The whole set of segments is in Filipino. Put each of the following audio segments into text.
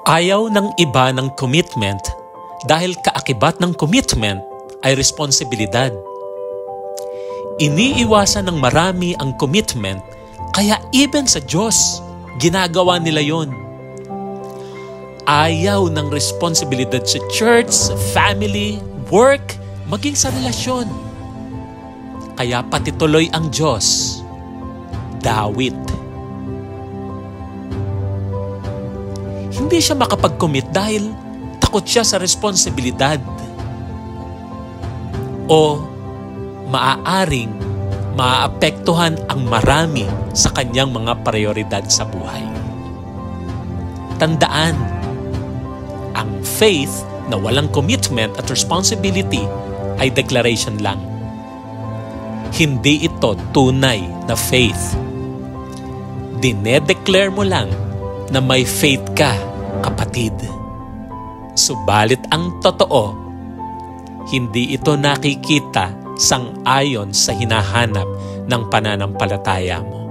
Ayaw ng iba ng commitment dahil kaakibat ng commitment ay responsibilidad. Iniiwasan ng marami ang commitment, kaya even sa Diyos, ginagawa nila yon. Ayaw ng responsibilidad sa church, sa family, work, maging sa relasyon. Kaya pati tuloy ang Diyos, dawit. Hindi siya makapag-commit dahil takot siya sa responsibilidad. O maaaring maaapektuhan ang marami sa kanyang mga prioridad sa buhay. Tandaan, ang faith na walang commitment at responsibility ay declaration lang. Hindi ito tunay na faith. Dinedeclare mo lang na may faith ka, kapatid. Subalit ang totoo, hindi ito nakikita sang-ayon sa hinahanap ng pananampalataya mo.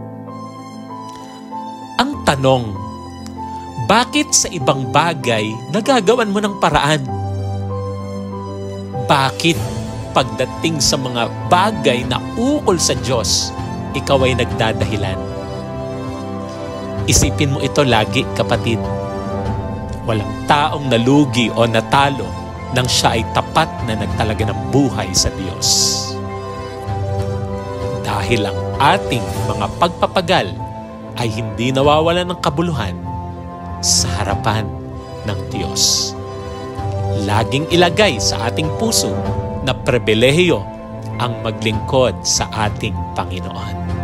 Ang tanong, bakit sa ibang bagay nagagawan mo ng paraan? Bakit pagdating sa mga bagay na ukol sa Diyos, ikaw ay nagdadahilan? Isipin mo ito lagi, kapatid. Walang taong nalugi o natalo nang siya ay tapat na nagtalaga ng buhay sa Diyos. Dahil ang ating mga pagpapagal ay hindi nawawalan ng kabuluhan sa harapan ng Diyos. Laging ilagay sa ating puso na pribilehiyo ang maglingkod sa ating Panginoon.